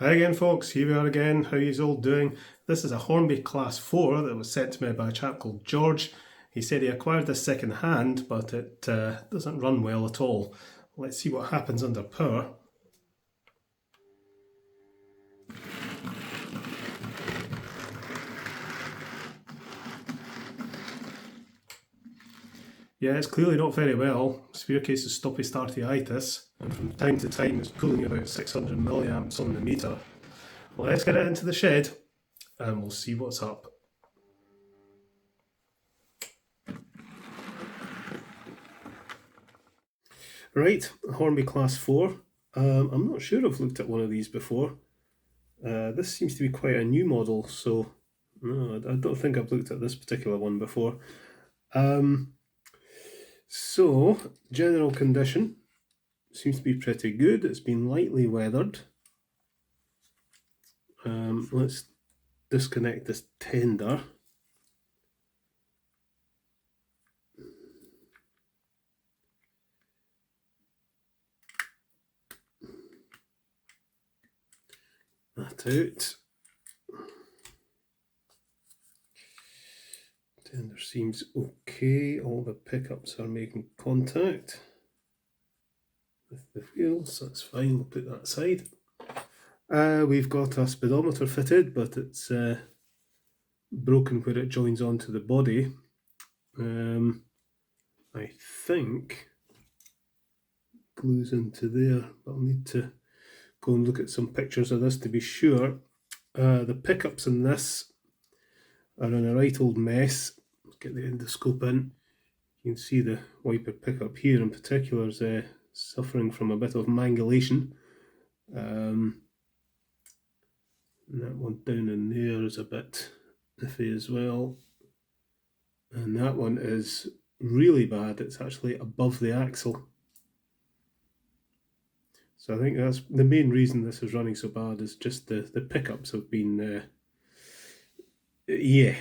Hi again folks, here we are again. How are you all doing? This is a Hornby Class 4 that was sent to me by a chap called George. He said he acquired this second hand, but it doesn't run well at all. Let's see what happens under power. Yeah, it's clearly not very well. Severe case of stoppy startitis, and from time to time it's pulling about 600 milliamps on the meter. Let's get it into the shed and we'll see what's up. Right, Hornby Class 4. I'm not sure I've looked at one of these before. This seems to be quite a new model, so no, I don't think I've looked at this particular one before. So, general condition seems to be pretty good. It's been lightly weathered. Let's disconnect this tender. That out. Tender seems okay. All the pickups are making contact with the wheels. That's fine. We'll put that aside. We've got a speedometer fitted, but it's broken where it joins onto the body. I think glues into there, but I'll need to go and look at some pictures of this to be sure. The pickups in this are in a right old mess. Let's get the endoscope in. You can see the wiper pickup here in particular is suffering from a bit of mangulation. And that one down in there is a bit iffy as well. And that one is really bad. It's actually above the axle. So I think that's the main reason this is running so bad, is just the pickups have been, yeah,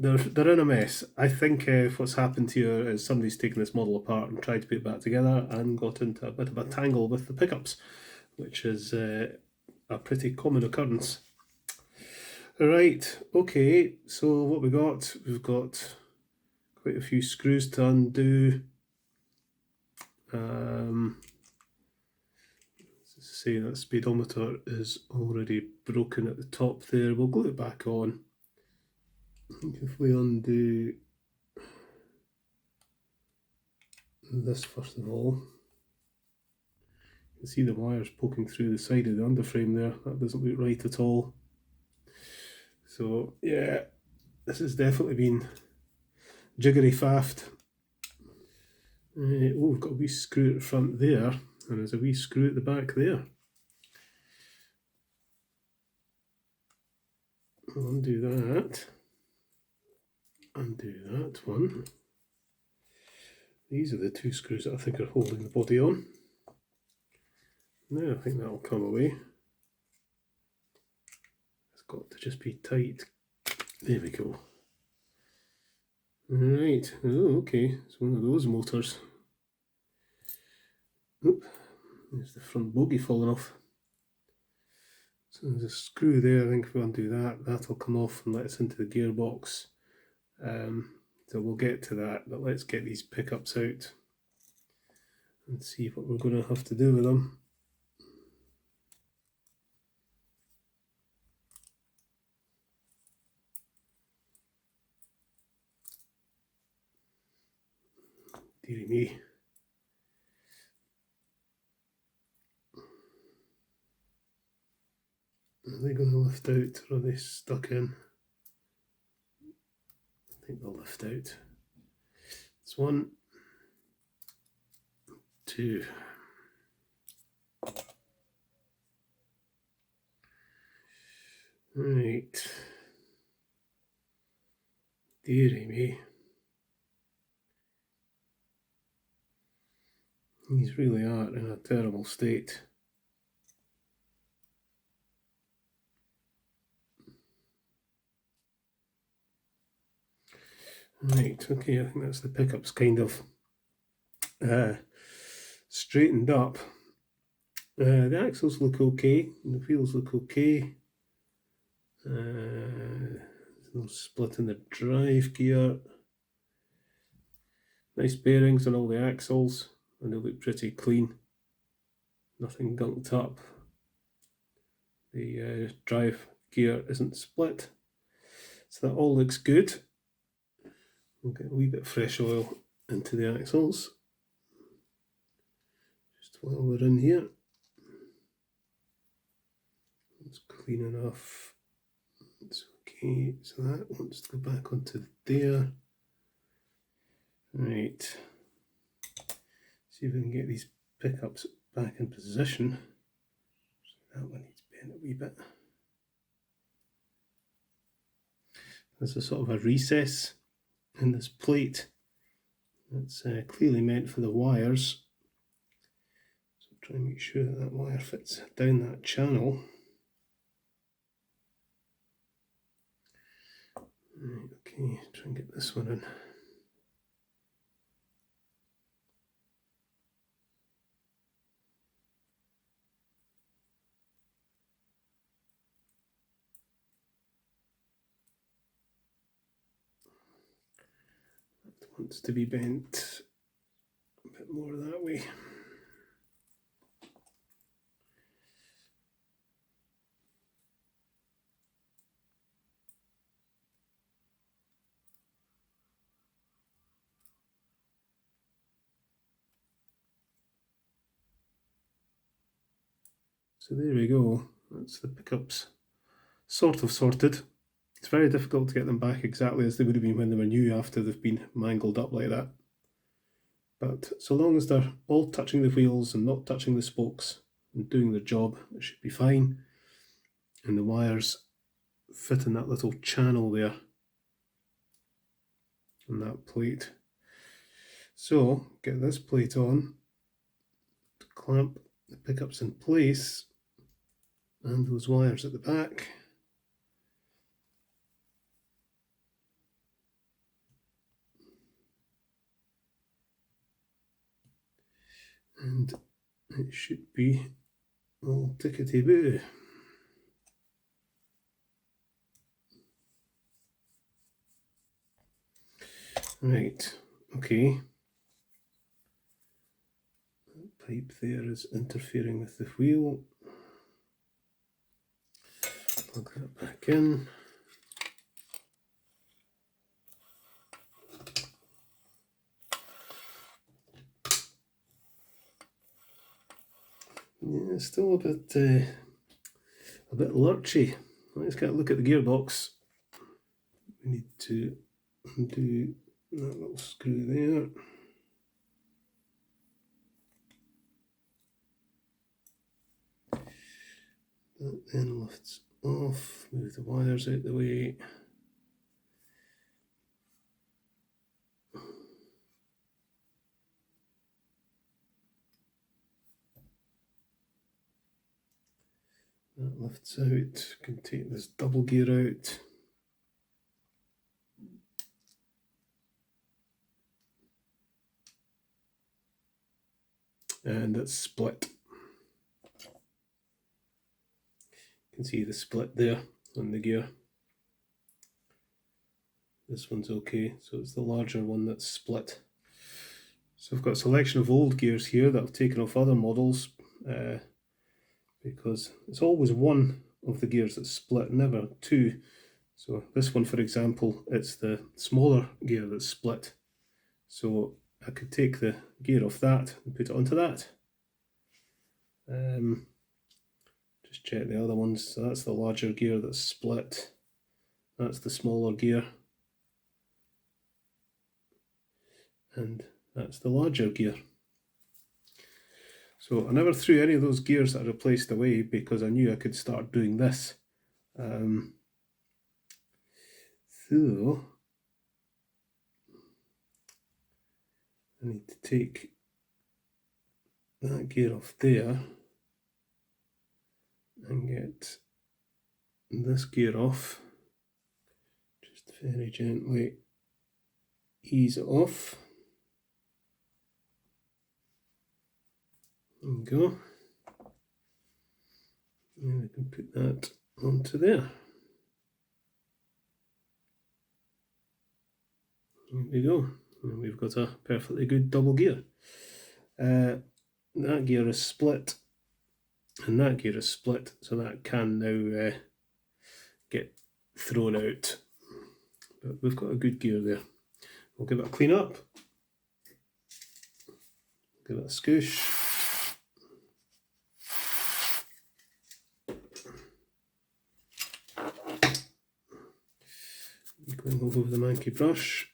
they're in a mess. I think what's happened here is somebody's taken this model apart and tried to put it back together and got into a bit of a tangle with the pickups, which is a pretty common occurrence. Right, okay, so what we've got quite a few screws to undo. Say that speedometer is already broken at the top there. We'll glue it back on. If we undo this first of all, you can see the wires poking through the side of the underframe there. That doesn't look right at all. So yeah, this has definitely been jiggery faffed. Oh, we've got a wee screw at the front there, and there's a wee screw at the back there. I'll undo that. Undo that one. These are the two screws that I think are holding the body on. Now I think that'll come away. It's got to just be tight. There we go. Right, oh okay, it's one of those motors. Oop, there's the front bogie falling off. So there's a screw there. I think if we undo that, that'll come off and let us into the gearbox. So we'll get to that, but let's get these pickups out and see what we're going to have to do with them. Dearie me. Are they going to lift out, or are they stuck in? I think they'll lift out. It's 1, 2. Right. Dearie me. These really are in a terrible state. Right, okay, I think that's the pickups kind of straightened up. The axles look okay, and the wheels look okay. There's no split in the drive gear. Nice bearings on all the axles, and they look pretty clean. Nothing gunked up. The drive gear isn't split, so that all looks good. We'll get a wee bit of fresh oil into the axles just while we're in here. It's clean enough. It's okay, so that wants to go back onto there. Right, see if we can get these pickups back in position. That one needs bent a wee bit. There's a sort of a recess in this plate that's clearly meant for the wires. So try and make sure that that wire fits down that channel. Right, okay, try and get this one in. That wants to be bent a bit more that way. So there we go, that's the pickups sort of sorted. It's very difficult to get them back exactly as they would have been when they were new after they've been mangled up like that. But so long as they're all touching the wheels and not touching the spokes and doing their job, it should be fine. And the wires fit in that little channel there on that plate. So get this plate on to clamp the pickups in place and those wires at the back. And it should be all tickety-boo. Right, okay. That pipe there is interfering with the wheel. Plug that back in. Yeah, still a bit lurchy. Let's get a look at the gearbox. We need to undo that little screw there. That then lifts off, move the wires out the way. That lifts out, can take this double gear out. And it's split. You can see the split there on the gear. This one's okay, so it's the larger one that's split. So I've got a selection of old gears here that I've taken off other models because it's always one of the gears that's split, never two. So this one, for example, it's the smaller gear that's split. So I could take the gear off that and put it onto that. Just check the other ones. So that's the larger gear that's split. That's the smaller gear. And that's the larger gear. So I never threw any of those gears that I replaced away because I knew I could start doing this. So I need to take that gear off there and get this gear off. Just very gently ease it off. There we go. And we can put that onto there. There we go. And we've got a perfectly good double gear. That gear is split, and that gear is split, so that can now get thrown out. But we've got a good gear there. We'll give it a clean up. Give it a scoosh. Going over with the manky brush.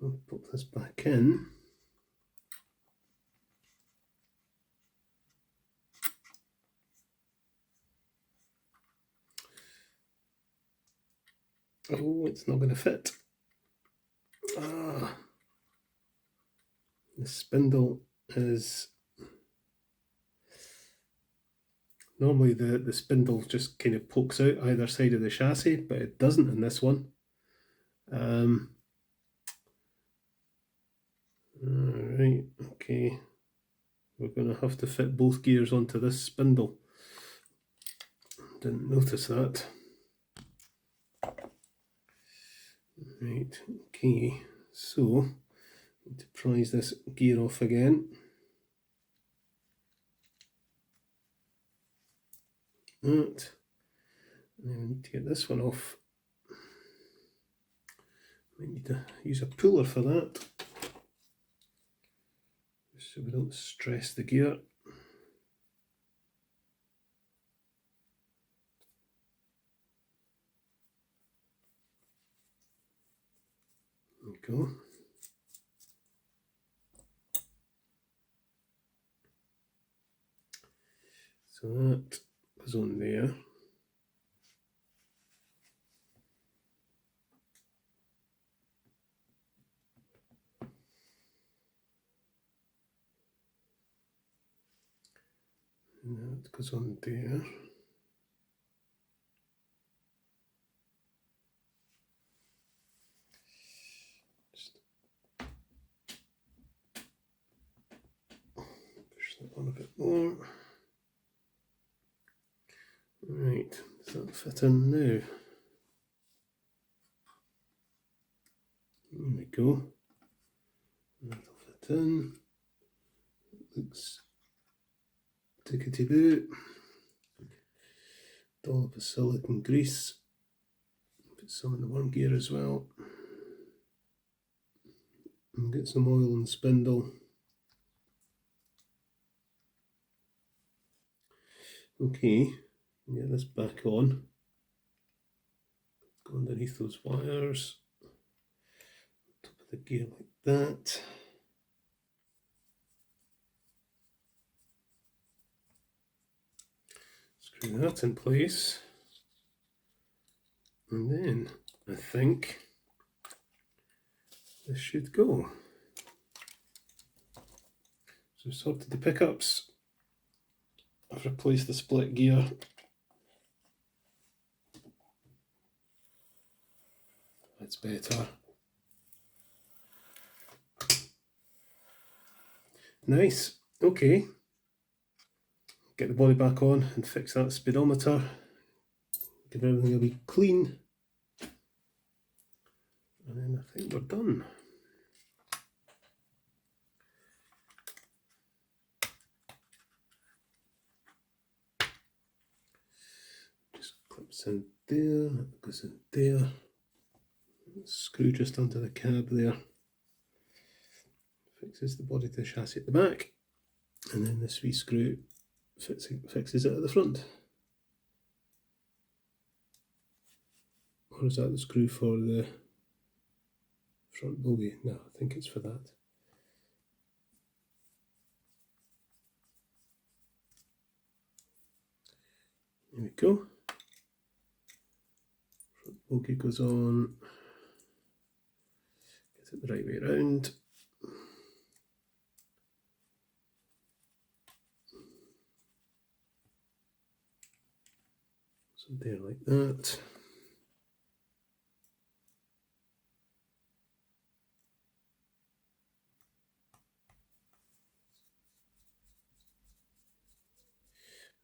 I'll put this back in. Oh, it's not going to fit. The spindle is... Normally the spindle just kind of pokes out either side of the chassis, but it doesn't in this one. Alright, okay. We're going to have to fit both gears onto this spindle. Didn't notice that. Right, okay. So, need to prise this gear off again. That. And then we need to get this one off. We need to use a puller for that, so we don't stress the gear. There we go. So that goes on there. And that goes on there. Just push that on a bit more. Right, does that fit in now? There we go. That'll fit in. Looks tickety-boo. Dollop of silicone grease. Put some in the one gear as well. And get some oil on the spindle. Okay, get this back on. Go underneath those wires. Top of the gear like that. Screw that in place. And then I think this should go. So I've sorted the pickups. I've replaced the split gear. That's better. Nice. Okay. Get the body back on and fix that speedometer. Give everything a wee clean. And then I think we're done. Just clips in there, that goes in there. Screw just under the cab there. Fixes the body to the chassis at the back. And then this wee screw fixes it at the front. Or is that the screw for the front bogie? No, I think it's for that. There we go. Front bogie goes on. Get it the right way around. So there like that.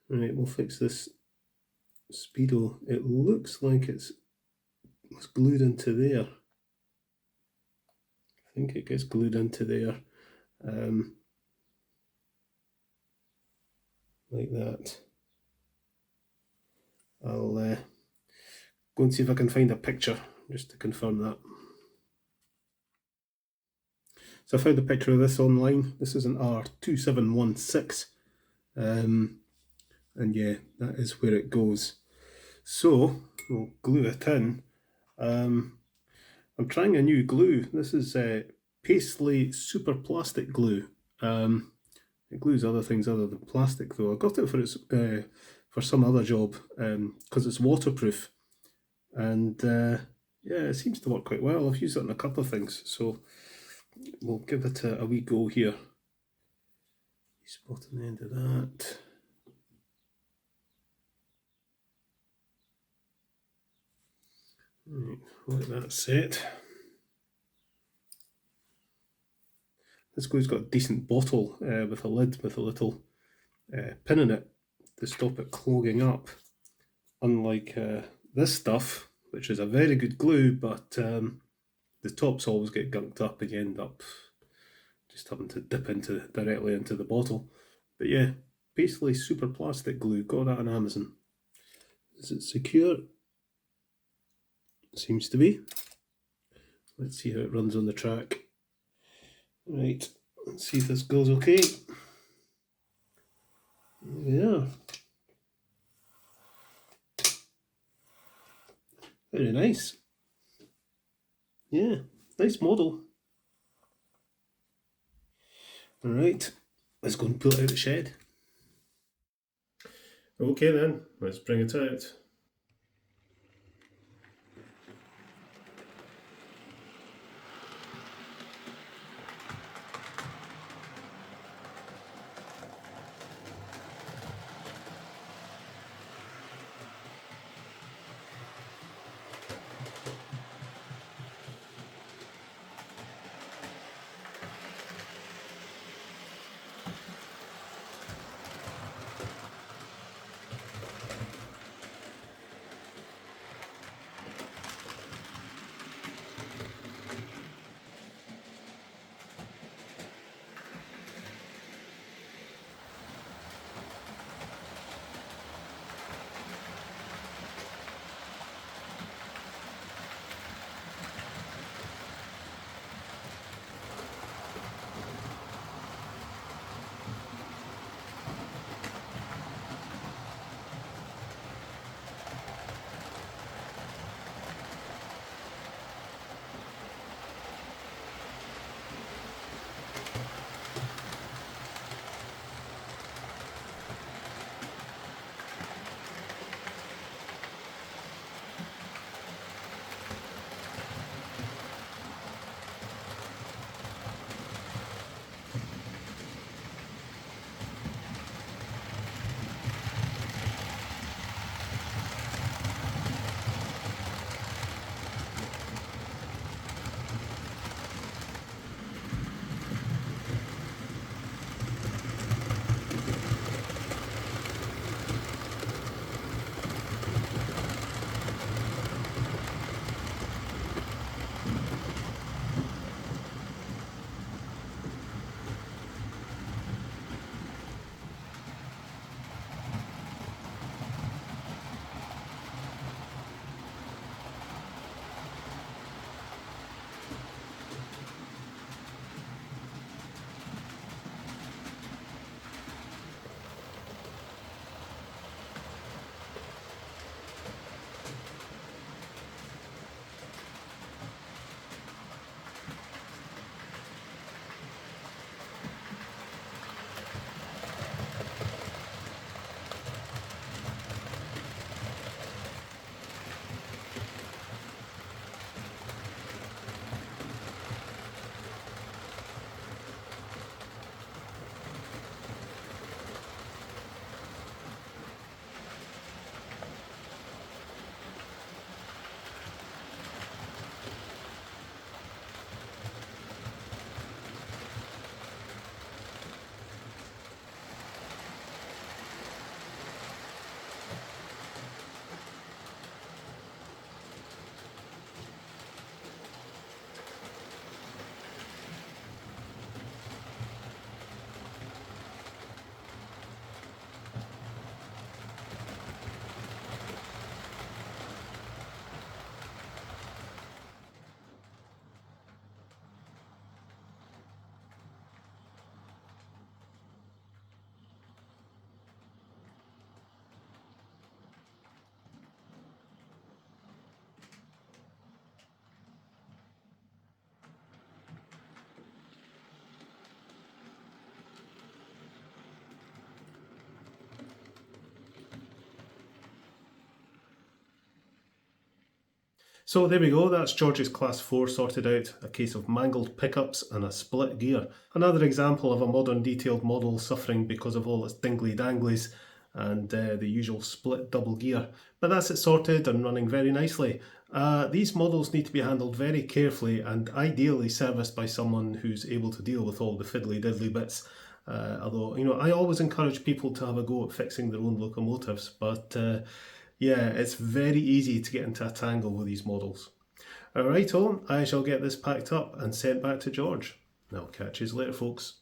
Right, we'll fix this speedo. It looks like it's glued into there. I think it gets glued into there, like that. I'll go and see if I can find a picture just to confirm that. So I found a picture of this online. This is an R2716, and yeah, that is where it goes. So we'll glue it in. I'm trying a new glue. This is Paisley Super Plastic Glue. It glues other things other than plastic, though. I got it for some other job because it's waterproof, and yeah, it seems to work quite well. I've used it on a couple of things, so we'll give it a wee go here. Spot on the end of that. Right, let that set. This glue's got a decent bottle with a lid with a little pin in it to stop it clogging up. Unlike this stuff, which is a very good glue, but the tops always get gunked up and you end up just having to dip directly into the bottle. But yeah, basically Super Plastic Glue, got that on Amazon. Is it secure? Seems to be. Let's see how it runs on the track. Right, let's see if this goes okay. Yeah. Very nice. Yeah, nice model. Alright, let's go and pull it out of the shed. Okay then, let's bring it out. So there we go, that's George's Class 4 sorted out, a case of mangled pickups and a split gear. Another example of a modern detailed model suffering because of all its dingly danglies and the usual split double gear. But that's it sorted and running very nicely. These models need to be handled very carefully and ideally serviced by someone who's able to deal with all the fiddly diddly bits. Although, you know, I always encourage people to have a go at fixing their own locomotives, but yeah, it's very easy to get into a tangle with these models. Alrighto, I shall get this packed up and sent back to George. I'll catch you later, folks.